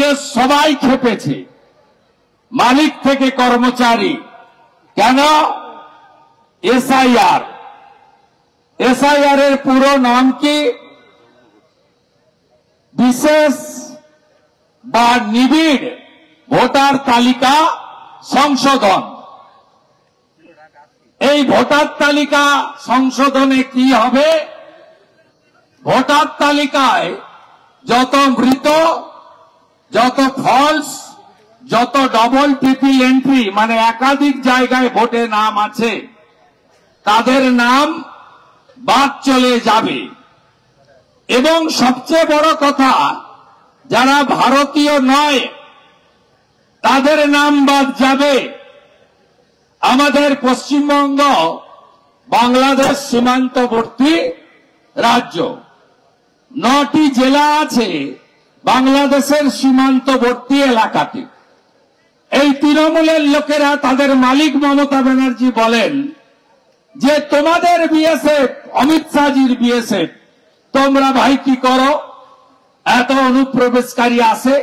নিয়ে সবাই খেপেছে, মালিক থেকে কর্মচারী। কেন? এসআইআর। এসআইআর এর পুরো নাম কি? বিশেষ বা নিবিড় ভোটার তালিকা সংশোধন। এই ভোটার তালিকা সংশোধনে কি হবে? ভোটার তালিকায় যত মৃত, যত ফলস, যত ডবল ট্রিপল এন্ট্রি মানে একাধিক জায়গায় ভোটে নাম আছে, তাদের নাম বাদ চলে যাবে। এবং সবচেয়ে বড় কথা, যারা ভারতীয় নয় তাদের নাম বাদ যাবে। আমাদের পশ্চিমবঙ্গ বাংলাদেশ সীমান্তবর্তী রাজ্য, 9টি জেলা আছে বাংলাদেশের সীমান্তবর্তী এলাকাতে। এই তৃণমূলের লোকেরা, তাদের মালিক মমতা ব্যানার্জি বলেন যে তোমাদের বিএসএফ, অমিত শাহজির বিএসএফ, তোমরা ভাই কি করো? এত অনুপ্রবেশকারী আসে।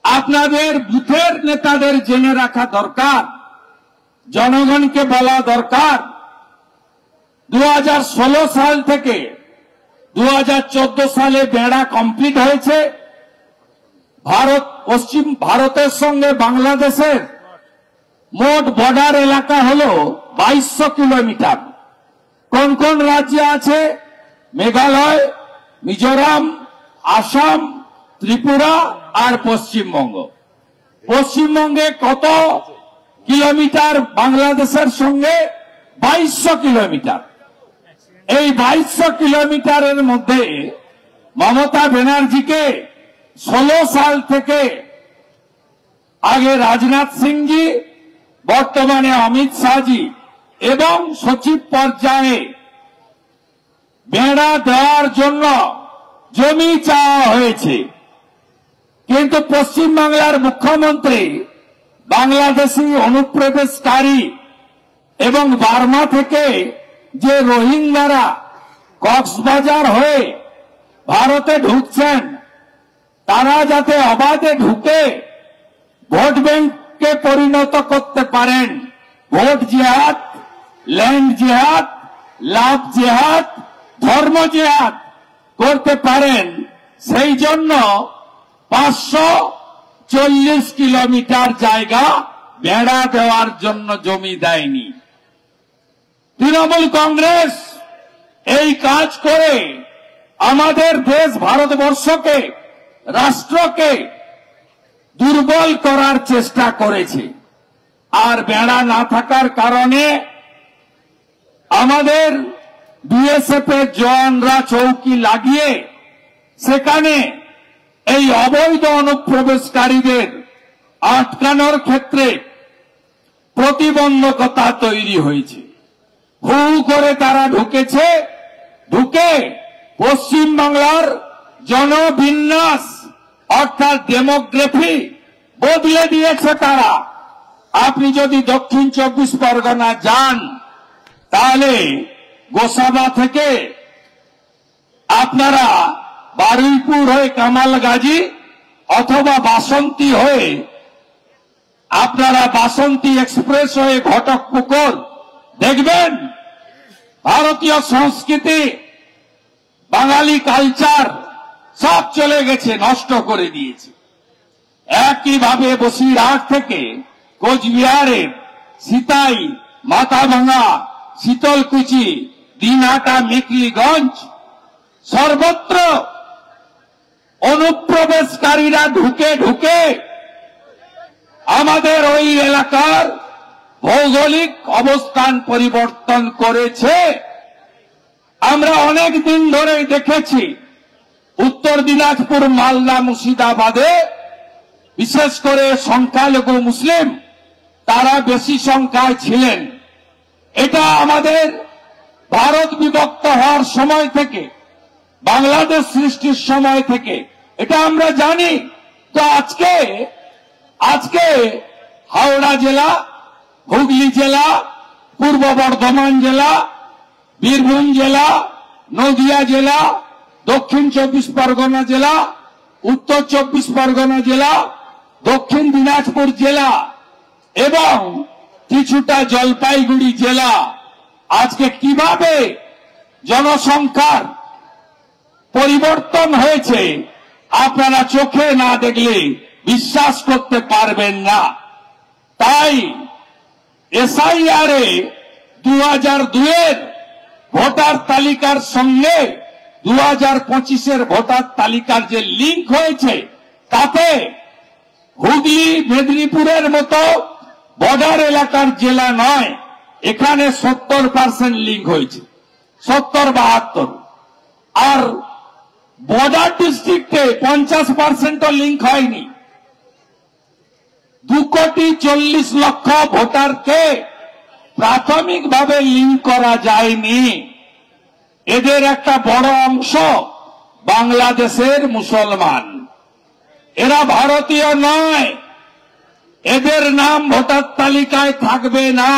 আপনাদের বুথের নেতাদের জেনে রাখা দরকার, জনগণকে বলা দরকার। 2016 সাল থেকে 2014 সালে বেড়া কমপ্লিট হয়েছে। পশ্চিম ভারতের সঙ্গে বাংলাদেশের মোট বর্ডার এলাকা হল 2200 কিলোমিটার। কোন কোন রাজ্যে আছে? মেঘালয়, মিজোরাম, আসাম, ত্রিপুরা আর পশ্চিমবঙ্গ। পশ্চিমবঙ্গে কত কিলোমিটার বাংলাদেশের সঙ্গে? 2200 কিলোমিটার। এই 2200 কিলোমিটারের মধ্যে মমতা ব্যানার্জিকে 16 সাল থেকে, আগে রাজনাথ সিংজি, বর্তমানে অমিত শাহজি এবং সচিব পর্যায়ে বেড়া দেওয়ার জন্য জমি চাওয়া হয়েছে। কিন্তু পশ্চিমবাংলার মুখ্যমন্ত্রী বাংলাদেশি অনুপ্রবেশকারী এবং বার্মা থেকে যে রোহিঙ্গারা কক্সবাজার হয়ে ভারতে ঢুকছেন, তারা যাতে অবাধে ঢুকে ভোট ব্যাংকে পরিণত করতে পারেন, ভোট জিহাদ, ল্যান্ড জিহাদ, লাভ জিহাদ, ধর্ম জিহাদ করতে পারেন, সেই জন্য 540 কিলোমিটার জায়গা বেড়া দেওয়ার জন্য জমি দেয়নি। তৃণমূল কংগ্রেস এই কাজ করে আমাদের দেশ ভারতবর্ষকে, রাষ্ট্রকে দুর্বল করার চেষ্টা করেছে। আর বেড়া না থাকার কারণে আমাদের বিএসএফ এর জওয়ানরা চৌকি লাগিয়ে সেখানে এই অবৈধ অনুপ্রবেশকারীদের আটকানোর ক্ষেত্রে প্রতিবন্ধকতা তৈরি হয়েছে। হু করে তারা ঢুকেছে, ঢুকে পশ্চিমবাংলার জনবিন্যাস অর্থাৎ ডেমোগ্রাফি বদলে দিয়েছে তারা। আপনি যদি দক্ষিণ 24 পরগনা যান, তাহলে গোসাবা থেকে আপনারা বারুইপুর হয়ে কামালগাজী অথবা বাসন্তী হয়ে আপনারা বাসন্তী এক্সপ্রেস হয়ে ঘটকপুকুর দেখবেন ভারতীয় সংস্কৃতি, বাঙালি কালচার সব চলে গেছে, নষ্ট করে দিয়েছে। একইভাবে বসিরহাট থেকে কোচবিহারের সিতাই, মাথাভাঙা, শীতলকুচি, দিনহাটা, মেকলিগঞ্জ সর্বত্র অনুপ্রবেশকারীরা ঢুকে ঢুকে আমাদের ওই এলাকার ভৌগোলিক অবস্থান পরিবর্তন করেছে। আমরা অনেক দিন ধরে দেখেছি উত্তর দিনাজপুর, মালদা, মুর্শিদাবাদে বিশেষ করে সংখ্যালঘু মুসলিম তারা বেশি সংখ্যায় ছিলেন। এটা আমাদের ভারত বিভক্ত হওয়ার সময় থেকে, বাংলাদেশ সৃষ্টির সময় থেকে এটা আমরা জানি। তো আজকে হাওড়া জেলা, হুগলি জেলা, পূর্ব বর্ধমান জেলা, বীরভূম জেলা, নদিয়া জেলা, দক্ষিণ 24 পরগনা জেলা, উত্তর 24 পরগনা জেলা, দক্ষিণ দিনাজপুর জেলা এবং কিছুটা জলপাইগুড়ি জেলা আজকে কিভাবে জনসংখ্যার পরিবর্তন হয়েছে আপনারা চোখে না দেখলে বিশ্বাস করতে পারবেন না। তাই এসআইআর-এ 2002-এর ভোটার তালিকার সঙ্গে 2025-এর ভোটার তালিকার যে লিঙ্ক হয়েছে তাতে হুগলি মেদিনীপুরের মতো বর্ডার এলাকার জেলা নয়, এখানে 70% লিঙ্ক হয়েছে, 70-72। আর বর্ডার ডিস্ট্রিক্টে 50% লিঙ্ক হয়নি। 2,40,00,000 ভোটারকে প্রাথমিকভাবে লিঙ্ক করা যায়নি। এদের একটা বড় অংশ বাংলাদেশের মুসলমান, এরা ভারতীয় নয়, এদের নাম ভোটার তালিকায় থাকবে না।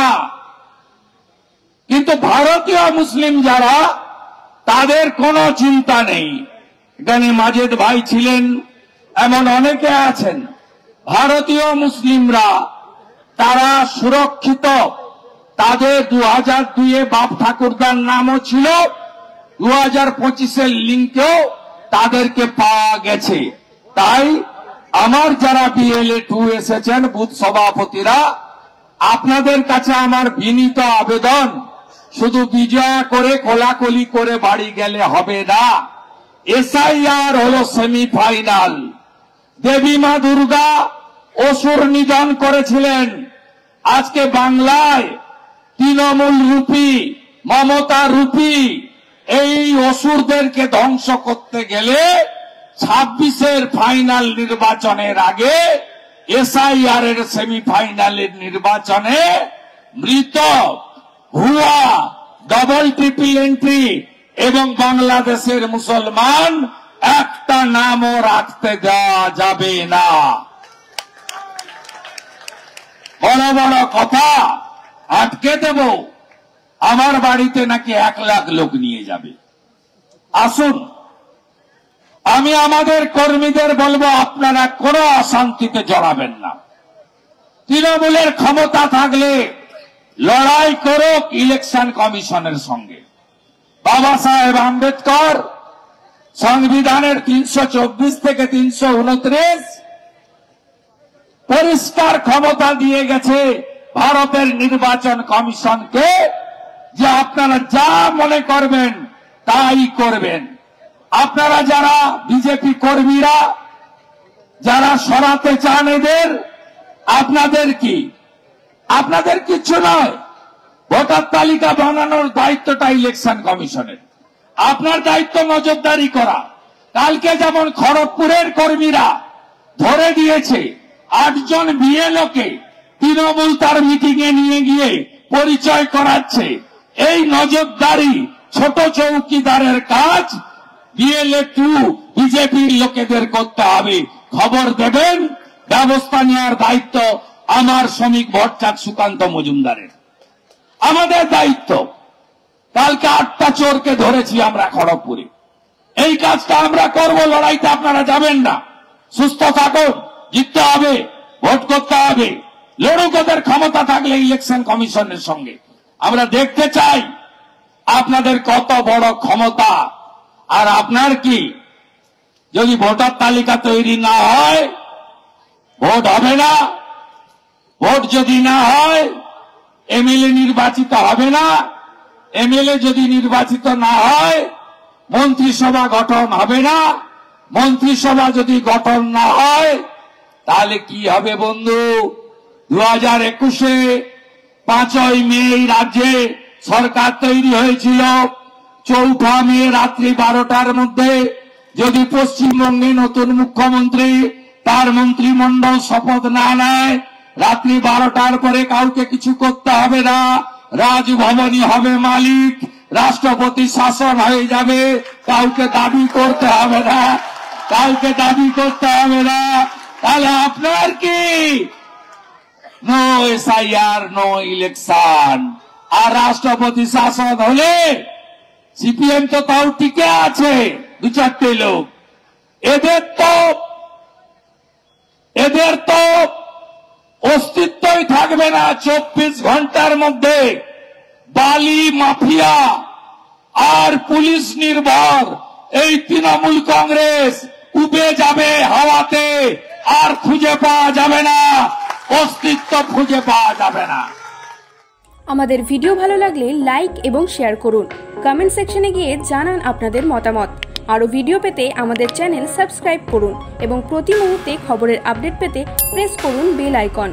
কিন্তু ভারতীয় মুসলিম যারা, তাদের কোনো চিন্তা নেই। এখানে মাজেদ ভাই ছিলেন, এমন অনেকে আছেন। ভারতীয় মুসলিমরা তারা সুরক্ষিত, তাদের 2002-এ বাপ ঠাকুরদার নামও ছিল, 2025-এর লিঙ্কেও তাদেরকে পাওয়া গেছে। তাই আমার যারা BLA 2 এসেছেন বুথ সভাপতিরা, আপনাদের কাছে আমার বিনীত আবেদন, শুধু বিজয় করে কোলাকুলি করে বাড়ি গেলে হবে না। এসআইআর হলো সেমিফাইনাল। দেবী মা দুর্গা অসুর নিধন করেছিলেন। আজকে বাংলায় তৃণমূল রূপী, মমতা রূপী এই অসুরদেরকে ধ্বংস করতে গেলে 26-এর ফাইনাল নির্বাচনের আগে এসআইআর-এর সেমিফাইনালের নির্বাচনে মৃত, ভুয়া, ডবল ট্রিপল এন্ট্রি এবং বাংলাদেশের মুসলমান একটা নামও রাখতে দেওয়া যাবে না। বড় বড় কথা আটকে দেব, আমার বাড়িতে নাকি 1 লাখ লোক নিয়ে যাবে। আসুন, আমি আমাদের কর্মীদের বলবো, আপনারা কোনো অশান্তিতে জড়াবেন না। তৃণমূলের ক্ষমতা থাকলে লড়াই করুক ইলেকশন কমিশনের সঙ্গে। বাবা সাহেব আম্বেদকর সংবিধানের 324 থেকে 329 পরিষ্কার ক্ষমতা দিয়ে গেছে ভারতের নির্বাচন কমিশনকে, যে আপনারা যা মনে করবেন তাই করবেন। আপনারা যারা বিজেপি কর্মীরা যারা সরাতে চান এদের, আপনাদের কিছু নয়। ভোটার তালিকা বানানোর দায়িত্বটা ইলেকশন কমিশনের। আপনার দায়িত্ব নজরদারি করা। কালকে যেমন খড়গপুরের কর্মীরা ধরে দিয়েছে 8 জন বিএলওকে, তৃণমূল তার মিটিং এ নিয়ে গিয়ে পরিচয় করাচ্ছে, এই নজরদারি ছোট চৌকিদারের কাজ BLA 2 বিজেপির লোকেদের করতে হবে। খবর দেবেন, ব্যবস্থা নেওয়ার দায়িত্ব আমার শ্রমিক ভট্টাচার্য সুকান্ত মজুমদারের। আমাদের দায়িত্ব। কালকে 8টা চোরকে ধরেছি আমরা খড়গপুরে। এই কাজটা আমরা করব, লড়াইতে আপনারা যাবেন না। সুস্থ থাকুন, জিততে হবে, ভোট করতে হবে। লড়ুক ওদের ক্ষমতা থাকলে ইলেকশন কমিশনের সঙ্গে। আমরা দেখতে চাই আপনাদের কত বড় ক্ষমতা। আর আপনার কি, যদি ভোটার তালিকা তৈরি না হয় ভোট হবে না। ভোট যদি না হয় MLA নির্বাচিত হবে না। MLA যদি নির্বাচিত না হয় মন্ত্রিসভা গঠন হবে না। মন্ত্রিসভা যদি গঠন না হয় তাহলে কি হবে বন্ধু? 2021-এ 5ই মে এই রাজ্যে সরকার তৈরি হয়েছিল। 4 মে রাত্রি 12টার মধ্যে যদি পশ্চিমবঙ্গে নতুন মুখ্যমন্ত্রী তার মন্ত্রিমণ্ডল শপথ না নেয়, রাত্রি 12টার পরে কাউকে কিছু করতে হবে না। রাজভবনই হবে মালিক, রাষ্ট্রপতি শাসন হয়ে যাবে। কাউকে দাবি করতে হবে না, কাউকে দাবি করতে হবে না। তাহলে আপনার কি? No SIR, no election. আর রাষ্ট্রপতি শাসন হলে সিপিএম তো তাও টিকে আছে, 2-4টে লোক। এদের তো অস্তিত্বই থাকবে না। 24 ঘন্টার মধ্যে বালি মাফিয়া আর পুলিশ নির্ভর এই তৃণমূল কংগ্রেস উবে যাবে হাওয়াতে, আর খুঁজে পাওয়া যাবে না, অস্তিত্ব খুঁজে পাওয়া যাবে না। আমাদের ভিডিও ভালো লাগলে লাইক এবং শেয়ার করুন। কমেন্ট সেকশনে গিয়ে জানান আপনাদের মতামত। আরও ভিডিও পেতে আমাদের চ্যানেল সাবস্ক্রাইব করুন এবং প্রতি মুহূর্তে খবরের আপডেট পেতে প্রেস করুন বেল আইকন।